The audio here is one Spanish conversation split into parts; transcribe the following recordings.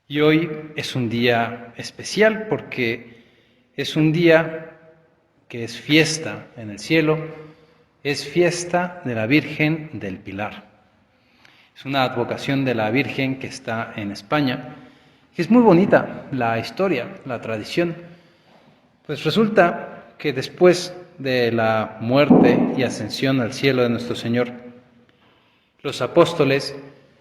Y hoy es un día especial porque es un día que es fiesta en el cielo, es fiesta de la Virgen del Pilar. Es una advocación de la Virgen que está en España, que es muy bonita la historia, la tradición. Pues resulta que después de la muerte y ascensión al cielo de nuestro Señor, los apóstoles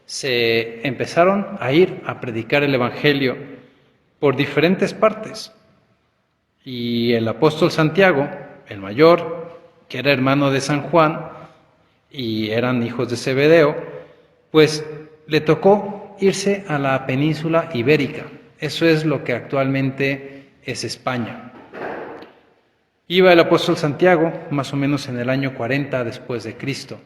se empezaron a ir a predicar el Evangelio por diferentes partes. Y el apóstol Santiago, el mayor, que era hermano de San Juan y eran hijos de Zebedeo, pues le tocó irse a la península ibérica. Eso es lo que actualmente es España. Iba el apóstol Santiago más o menos en el año 40 después de Cristo.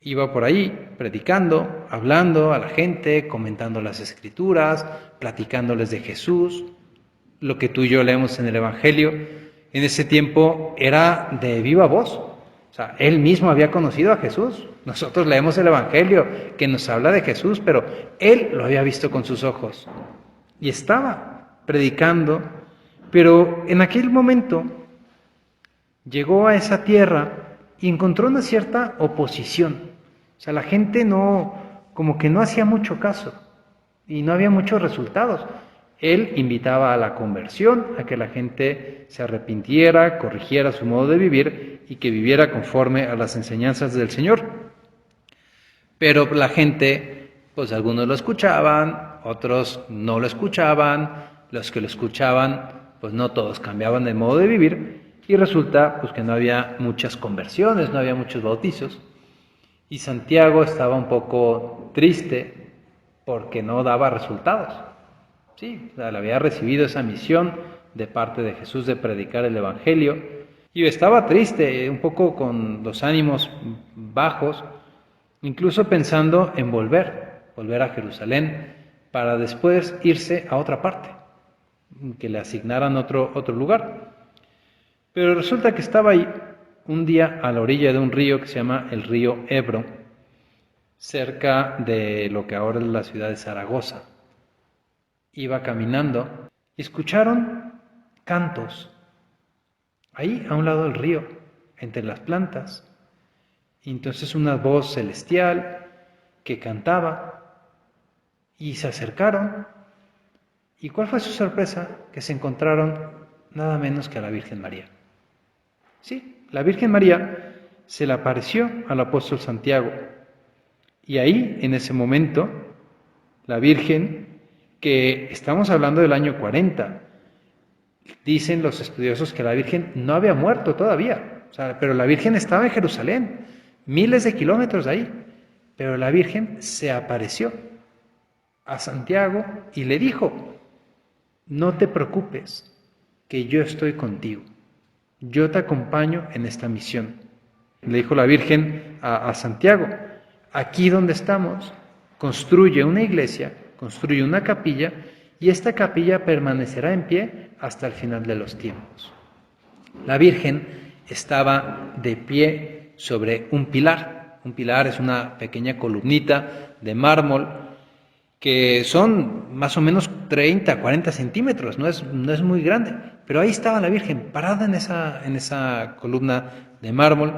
Iba por ahí predicando, hablando a la gente, comentando las escrituras, platicándoles de Jesús. Lo que tú y yo leemos en el Evangelio, en ese tiempo era de viva voz. O sea, él mismo había conocido a Jesús. Nosotros leemos el Evangelio que nos habla de Jesús, pero él lo había visto con sus ojos. Y estaba predicando, pero en aquel momento llegó a esa tierra y encontró una cierta oposición. O sea, la gente como que no hacía mucho caso y no había muchos resultados. Él invitaba a la conversión, a que la gente se arrepintiera, corrigiera su modo de vivir y que viviera conforme a las enseñanzas del Señor. Pero la gente, pues algunos lo escuchaban, otros no lo escuchaban, los que lo escuchaban, pues no todos cambiaban de modo de vivir y resulta pues que no había muchas conversiones, no había muchos bautizos. Y Santiago estaba un poco triste porque no daba resultados. Sí, le había recibido esa misión de parte de Jesús de predicar el Evangelio y estaba triste, un poco con los ánimos bajos, incluso pensando en volver a Jerusalén para después irse a otra parte, que le asignaran otro lugar. Pero resulta que estaba ahí un día a la orilla de un río que se llama el río Ebro, cerca de lo que ahora es la ciudad de Zaragoza. Iba caminando y escucharon cantos, ahí a un lado del río, entre las plantas. Y entonces una voz celestial que cantaba y se acercaron. ¿Y cuál fue su sorpresa? Que se encontraron nada menos que a la Virgen María. Sí, la Virgen María se le apareció al apóstol Santiago. Y ahí, en ese momento, la Virgen, que estamos hablando del año 40, dicen los estudiosos que la Virgen no había muerto todavía, pero la Virgen estaba en Jerusalén, miles de kilómetros de ahí, pero la Virgen se apareció a Santiago y le dijo: no te preocupes, que yo estoy contigo, yo te acompaño en esta misión. Le dijo la Virgen a Santiago: aquí donde estamos, construye una iglesia, construye una capilla, y esta capilla permanecerá en pie hasta el final de los tiempos. La Virgen estaba de pie sobre un pilar. Un pilar es una pequeña columnita de mármol que son más o menos 30, 40 centímetros, no es muy grande, pero ahí estaba la Virgen parada en esa columna de mármol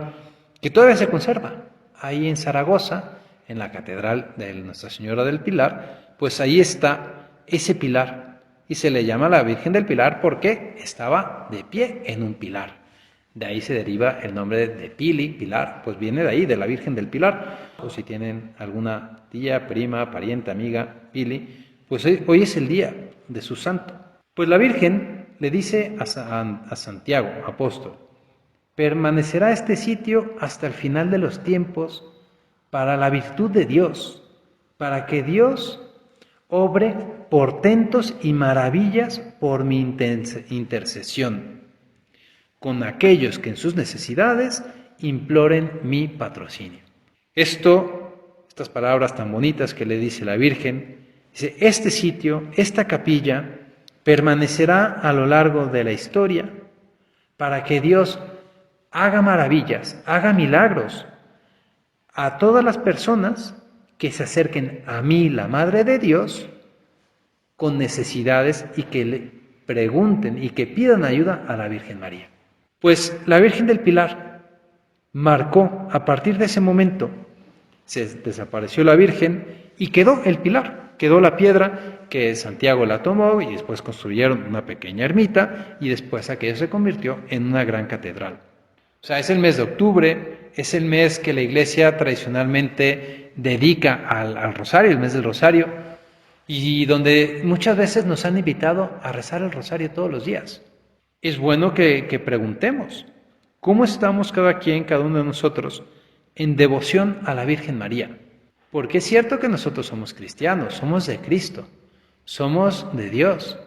que todavía se conserva. Ahí en Zaragoza, en la catedral de Nuestra Señora del Pilar, pues ahí está ese pilar y se le llama la Virgen del Pilar porque estaba de pie en un pilar. De ahí se deriva el nombre de Pili, Pilar, pues viene de ahí, de la Virgen del Pilar. O si tienen alguna tía, prima, pariente, amiga, Pili, pues hoy es el día de su santo. Pues la Virgen le dice a Santiago, apóstol: permanecerá este sitio hasta el final de los tiempos para la virtud de Dios, para que Dios obre portentos y maravillas por mi intercesión, con aquellos que en sus necesidades imploren mi patrocinio. Estas palabras tan bonitas que le dice la Virgen, dice: este sitio, esta capilla, permanecerá a lo largo de la historia para que Dios haga maravillas, haga milagros a todas las personas que se acerquen a mí, la Madre de Dios, con necesidades y que le pregunten y que pidan ayuda a la Virgen María. Pues la Virgen del Pilar marcó, a partir de ese momento, se desapareció la Virgen y quedó el pilar, quedó la piedra que Santiago la tomó y después construyeron una pequeña ermita y después aquello se convirtió en una gran catedral. O sea, es el mes de octubre, es el mes que la Iglesia tradicionalmente dedica al rosario, el mes del rosario, y donde muchas veces nos han invitado a rezar el rosario todos los días. Es bueno que preguntemos, ¿cómo estamos cada quien, cada uno de nosotros, en devoción a la Virgen María? Porque es cierto que nosotros somos cristianos, somos de Cristo, somos de Dios,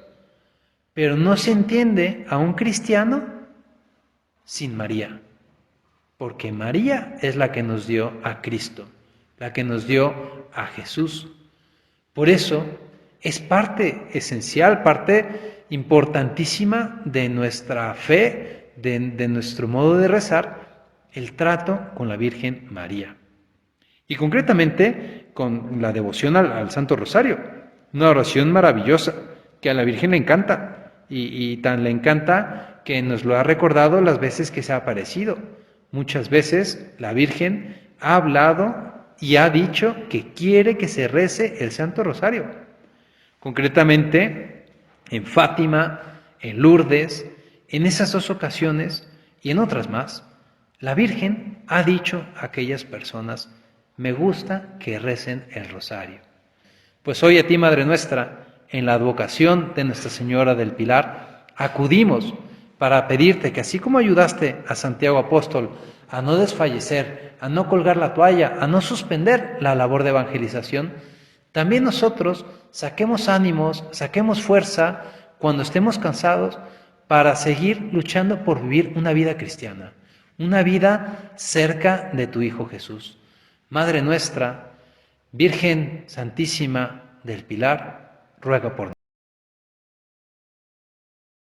pero no se entiende a un cristiano sin María, porque María es la que nos dio a Cristo, la que nos dio a Jesús. Por eso es parte esencial, parte importantísima de nuestra fe, de nuestro modo de rezar, el trato con la Virgen María. Y concretamente con la devoción al Santo Rosario, una oración maravillosa que a la Virgen le encanta y tan le encanta que nos lo ha recordado las veces que se ha aparecido. Muchas veces la Virgen ha hablado y ha dicho que quiere que se rece el Santo Rosario. Concretamente en Fátima, en Lourdes, en esas dos ocasiones y en otras más, la Virgen ha dicho a aquellas personas: me gusta que recen el rosario. Pues hoy a ti, Madre nuestra, en la advocación de Nuestra Señora del Pilar, acudimos para pedirte que así como ayudaste a Santiago Apóstol a no desfallecer, a no colgar la toalla, a no suspender la labor de evangelización, también nosotros saquemos ánimos, saquemos fuerza cuando estemos cansados para seguir luchando por vivir una vida cristiana, una vida cerca de tu Hijo Jesús. Madre nuestra, Virgen Santísima del Pilar, ruega por nosotros.